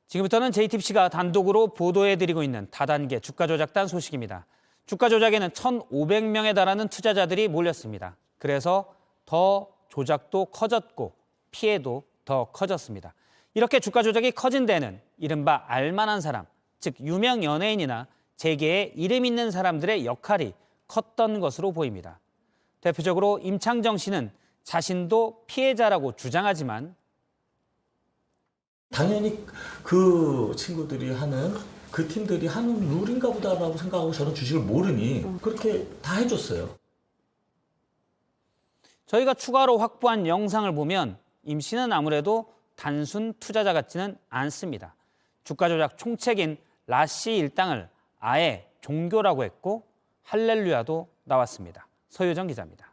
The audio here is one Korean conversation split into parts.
지금부터는 JTBC가 단독으로 보도해드리고 있는 다단계 주가 조작단 소식입니다. 주가 조작에는 1,500명에 달하는 투자자들이 몰렸습니다. 그래서 더 조작도 커졌고 피해도 더 커졌습니다. 이렇게 주가 조작이 커진 데는 이른바 알만한 사람, 즉 유명 연예인이나 재계에 이름 있는 사람들의 역할이 컸던 것으로 보입니다. 대표적으로 임창정 씨는 자신도 피해자라고 주장하지만 당연히 그 친구들이 하는 그 팀들이 하는 룰인가 보다라고 생각하고 저는 주식을 모르니 그렇게 다 해줬어요. 저희가 추가로 확보한 영상을 보면 임 씨는 아무래도 단순 투자자 같지는 않습니다. 주가 조작 총책인 라씨 일당을 아예 종교라고 했고 할렐루야도 나왔습니다. 서유정 기자입니다.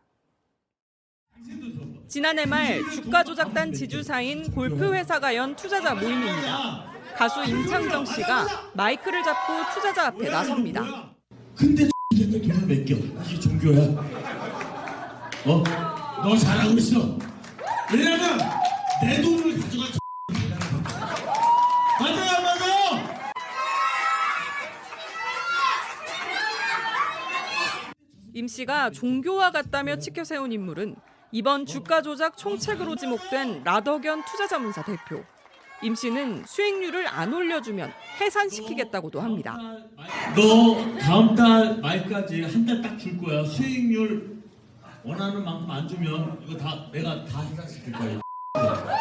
지난해 말 주가 조작단 지주사인 골프회사가 연 투자자 모임입니다. 가수 임창정 씨가 마이크를 잡고 투자자 앞에 나섭니다. 근데 X한테 돈을 맡겨. 이게 종교야? 너 잘하고 있어. 왜냐면 내 돈을 가져갈 맞아요, 맞아요. 임 씨가 종교와 같다며 치켜 세운 인물은 이번 주가 조작 총책으로 지목된 라더견 투자자문사 대표. 임 씨는 수익률을 안 올려주면 해산시키겠다고도 합니다. 너 다음 달 말까지 한 달 딱 줄 거야. 수익률 원하는 만큼 안 주면 이거 다 내가 다 해산시킬 거야. 맞아.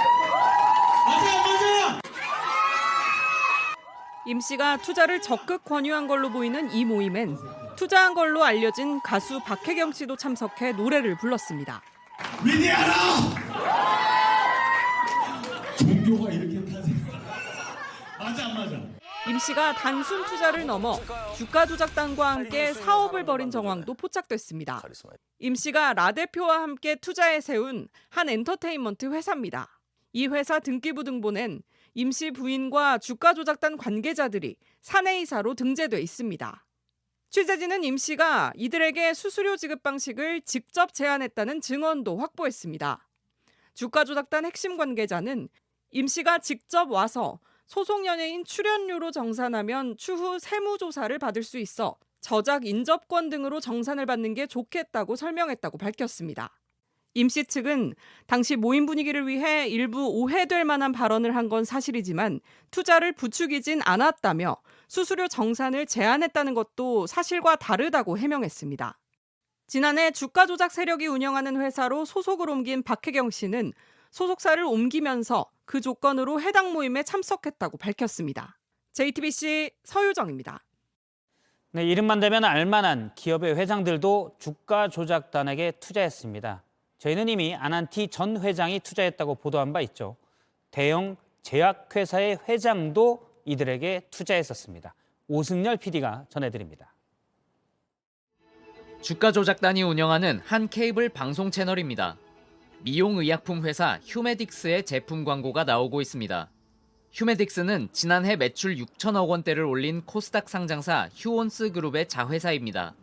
임 씨가 투자를 적극 권유한 걸로 보이는 이 모임엔 투자한 걸로 알려진 가수 박혜경 씨도 참석해 노래를 불렀습니다. 위대하라! 종교가 이렇게 탄생. 맞아. 임 씨가 단순 투자를 넘어 주가 조작단과 함께 사업을 벌인 정황도 포착됐습니다. 임 씨가 라 대표와 함께 투자에 세운 한 엔터테인먼트 회사입니다. 이 회사 등기부 등본엔 임 씨 부인과 주가 조작단 관계자들이 사내이사로 등재돼 있습니다. 취재진은 임 씨가 이들에게 수수료 지급 방식을 직접 제안했다는 증언도 확보했습니다. 주가 조작단 핵심 관계자는 임 씨가 직접 와서 소속 연예인 출연료로 정산하면 추후 세무조사를 받을 수 있어 저작 인접권 등으로 정산을 받는 게 좋겠다고 설명했다고 밝혔습니다. 임 씨 측은 당시 모임 분위기를 위해 일부 오해될 만한 발언을 한 건 사실이지만 투자를 부추기진 않았다며 수수료 정산을 제안했다는 것도 사실과 다르다고 해명했습니다. 지난해 주가 조작 세력이 운영하는 회사로 소속을 옮긴 박혜경 씨는 소속사를 옮기면서 그 조건으로 해당 모임에 참석했다고 밝혔습니다. JTBC 서유정입니다. 네, 이름만 대면 알만한 기업의 회장들도 주가 조작단에게 투자했습니다. 저희는 이미 아난티 전 회장이 투자했다고 보도한 바 있죠. 대형 제약회사의 회장도 이들에게 투자했었습니다. 오승열 PD가 전해드립니다. 주가 조작단이 운영하는 한 케이블 방송 채널입니다. 미용의약품 회사 휴메딕스의 제품 광고가 나오고 있습니다. 휴메딕스는 지난해 매출 6천억 원대를 올린 코스닥 상장사 휴온스 그룹의 자회사입니다.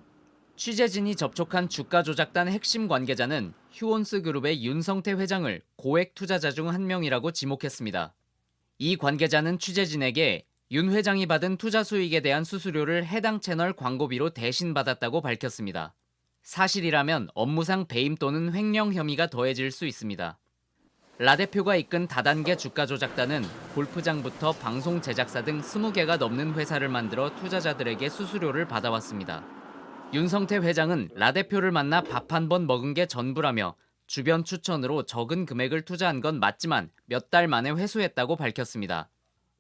취재진이 접촉한 주가 조작단 핵심 관계자는 휴온스 그룹의 윤성태 회장을 고액 투자자 중 한 명이라고 지목했습니다. 이 관계자는 취재진에게 윤 회장이 받은 투자 수익에 대한 수수료를 해당 채널 광고비로 대신 받았다고 밝혔습니다. 사실이라면 업무상 배임 또는 횡령 혐의가 더해질 수 있습니다. 라 대표가 이끈 다단계 주가 조작단은 골프장부터 방송 제작사 등 20개가 넘는 회사를 만들어 투자자들에게 수수료를 받아왔습니다. 윤성태 회장은 라 대표를 만나 밥 한 번 먹은 게 전부라며 주변 추천으로 적은 금액을 투자한 건 맞지만 몇 달 만에 회수했다고 밝혔습니다.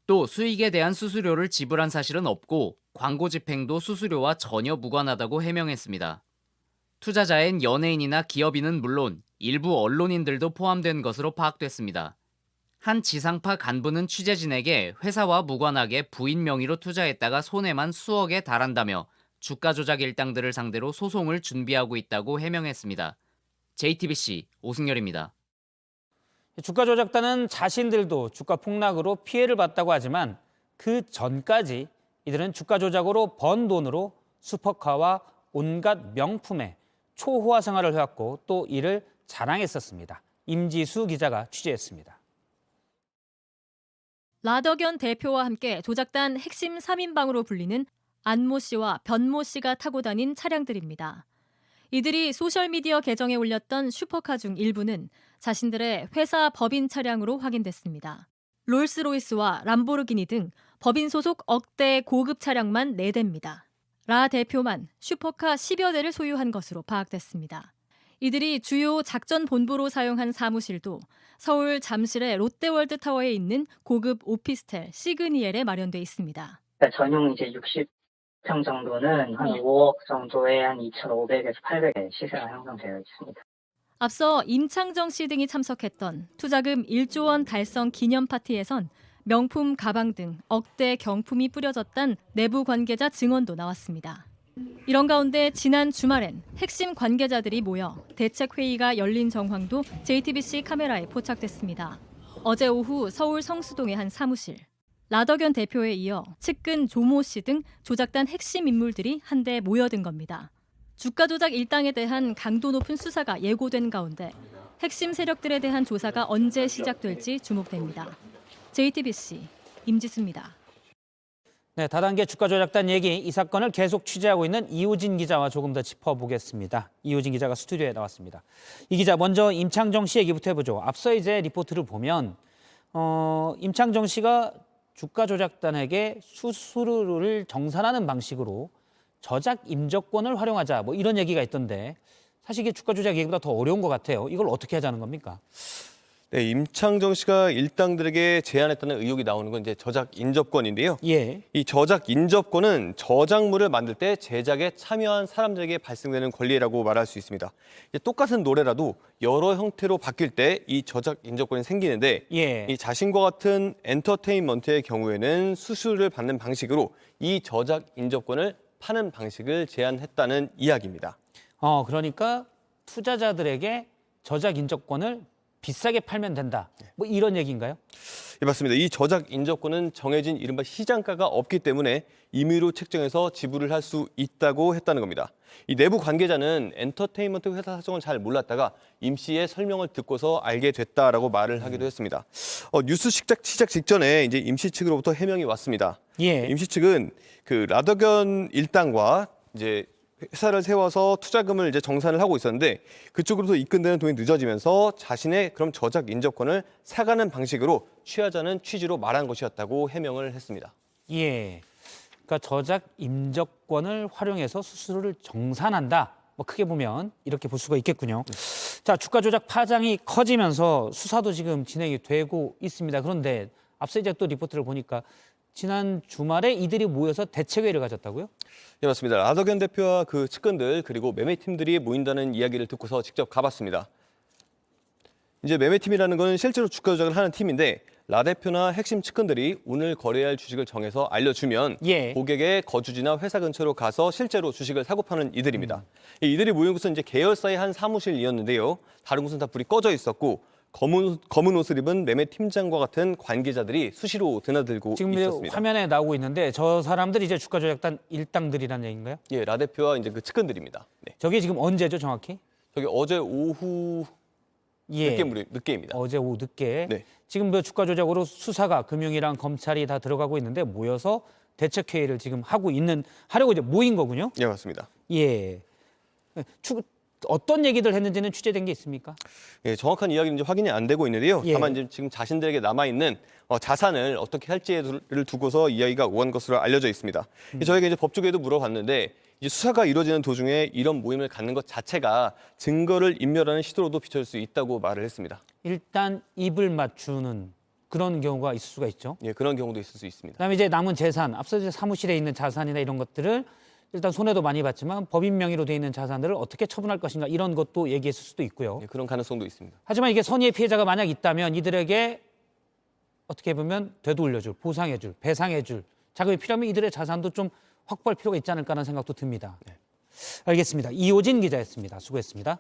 또 수익에 대한 수수료를 지불한 사실은 없고 광고 집행도 수수료와 전혀 무관하다고 해명했습니다. 투자자엔 연예인이나 기업인은 물론 일부 언론인들도 포함된 것으로 파악됐습니다. 한 지상파 간부는 취재진에게 회사와 무관하게 부인 명의로 투자했다가 손해만 수억에 달한다며 주가 조작 일당들을 상대로 소송을 준비하고 있다고 해명했습니다. JTBC 오승열입니다. 주가 조작단은 자신들도 주가 폭락으로 피해를 봤다고 하지만 그 전까지 이들은 주가 조작으로 번 돈으로 슈퍼카와 온갖 명품에 초호화 생활을 해왔고 또 이를 자랑했었습니다. 임지수 기자가 취재했습니다. 라더견 대표와 함께 조작단 핵심 3인방으로 불리는 안모 씨와 변모 씨가 타고 다닌 차량들입니다. 이들이 소셜미디어 계정에 올렸던 슈퍼카 중 일부는 자신들의 회사 법인 차량으로 확인됐습니다. 롤스로이스와 람보르기니 등 법인 소속 억대 고급 차량만 4대입니다. 라 대표만 슈퍼카 10여 대를 소유한 것으로 파악됐습니다. 이들이 주요 작전 본부로 사용한 사무실도 서울 잠실의 롯데월드타워에 있는 고급 오피스텔 시그니엘에 마련돼 있습니다. 전용 이제 60평 정도는 한 5억 정도에 한 2,500에서 800의 시세가 형성되어 있습니다. 앞서 임창정 씨 등이 참석했던 투자금 1조 원 달성 기념 파티에선 명품 가방 등 억대 경품이 뿌려졌다는 내부 관계자 증언도 나왔습니다. 이런 가운데 지난 주말엔 핵심 관계자들이 모여 대책회의가 열린 정황도 JTBC 카메라에 포착됐습니다. 어제 오후 서울 성수동의 한 사무실. 라더견 대표에 이어 측근 조모 씨 등 조작단 핵심 인물들이 한데 모여든 겁니다. 주가 조작 일당에 대한 강도 높은 수사가 예고된 가운데 핵심 세력들에 대한 조사가 언제 시작될지 주목됩니다. JTBC 임지수입니다. 네, 다단계 주가 조작단 얘기, 이 사건을 계속 취재하고 있는 이호진 기자와 조금 더 짚어보겠습니다. 이호진 기자가 스튜디오에 나왔습니다. 이 기자, 먼저 임창정 씨 얘기부터 해보죠. 앞서 이제 리포트를 보면 임창정 씨가 주가 조작단에게 수수료를 정산하는 방식으로 저작 임적권을 활용하자, 뭐 이런 얘기가 있던데 사실 이게 주가 조작 얘기보다 더 어려운 것 같아요. 이걸 어떻게 하자는 겁니까? 네, 임창정 씨가 일당들에게 제안했다는 의혹이 나오는 건 이제 저작 인접권인데요. 예. 이 저작 인접권은 저작물을 만들 때 제작에 참여한 사람들에게 발생되는 권리라고 말할 수 있습니다. 이제 똑같은 노래라도 여러 형태로 바뀔 때 이 저작 인접권이 생기는데 예. 이 자신과 같은 엔터테인먼트의 경우에는 수수료를 받는 방식으로 이 저작 인접권을 파는 방식을 제안했다는 이야기입니다. 그러니까 투자자들에게 저작 인적권을 비싸게 팔면 된다. 뭐 이런 얘기인가요? 예, 맞습니다. 이 저작 인접권은 정해진 이른바 시장가가 없기 때문에 임의로 책정해서 지불을 할 수 있다고 했다는 겁니다. 이 내부 관계자는 엔터테인먼트 회사 사정을 잘 몰랐다가 임 씨의 설명을 듣고서 알게 됐다라고 말을 하기도 했습니다. 뉴스 시작 직전에 이제 임 씨 측으로부터 해명이 왔습니다. 예. 임 씨 측은 그 라더견 일당과 이제 회사를 세워서 투자금을 이제 정산을 하고 있었는데 그쪽으로부터 입금되는 돈이 늦어지면서 자신의 그럼 저작 인접권을 사가는 방식으로 취하자는 취지로 말한 것이었다고 해명을 했습니다. 예. 그러니까 저작 임적권을 활용해서 수수료를 정산한다. 뭐 크게 보면 이렇게 볼 수가 있겠군요. 자, 주가 조작 파장이 커지면서 수사도 지금 진행이 되고 있습니다. 그런데 앞서 이제 또 리포트를 보니까 지난 주말에 이들이 모여서 대책회의를 가졌다고요? 네, 맞습니다. 라더견 대표와 그 측근들 그리고 매매팀들이 모인다는 이야기를 듣고서 직접 가봤습니다. 이제 매매팀이라는 건 실제로 주가 조작을 하는 팀인데 라 대표나 핵심 측근들이 오늘 거래할 주식을 정해서 알려주면 예. 고객의 거주지나 회사 근처로 가서 실제로 주식을 사고 파는 이들입니다. 이들이 모인 곳은 이제 계열사의 한 사무실이었는데요. 다른 곳은 다 불이 꺼져 있었고 검은 옷을 입은 매매팀장과 같은 관계자들이 수시로 드나들고 지금 있었습니다. 화면에 나오고 있는데 저 사람들이 이제 주가 조작단 일당들이라는 얘기인가요? 예, 라 대표와 이제 그 측근들입니다. 네. 저게 지금 언제죠, 정확히? 저기 어제 오후 예. 늦게입니다. 어제 오후 늦게. 네. 지금 그 주가 조작으로 수사가 금융이랑 검찰이 다 들어가고 있는데 모여서 대책회의를 지금 하려고 이제 모인 거군요. 예, 맞습니다. 예. 어떤 얘기들 했는지는 취재된 게 있습니까? 예, 정확한 이야기는 이제 확인이 안 되고 있는데요. 예. 다만 이제 지금 자신들에게 남아 있는 자산을 어떻게 할지를 두고서 이야기가 오간 것으로 알려져 있습니다. 저희가 이제 법조계에도 물어봤는데 이제 수사가 이루어지는 도중에 이런 모임을 갖는 것 자체가 증거를 인멸하는 시도로도 비춰질 수 있다고 말을 했습니다. 일단 입을 맞추는 그런 경우가 있을 수가 있죠. 예, 그런 경우도 있을 수 있습니다. 그다음에 이제 남은 재산, 앞서 이제 사무실에 있는 자산이나 이런 것들을 일단 손해도 많이 봤지만 법인 명의로 돼 있는 자산들을 어떻게 처분할 것인가 이런 것도 얘기했을 수도 있고요. 예, 그런 가능성도 있습니다. 하지만 이게 선의의 피해자가 만약 있다면 이들에게 어떻게 보면 되돌려줄, 보상해줄, 배상해줄 자금이 필요하면 이들의 자산도 좀 확보할 필요가 있지 않을까라는 생각도 듭니다. 알겠습니다. 이호진 기자였습니다. 수고했습니다.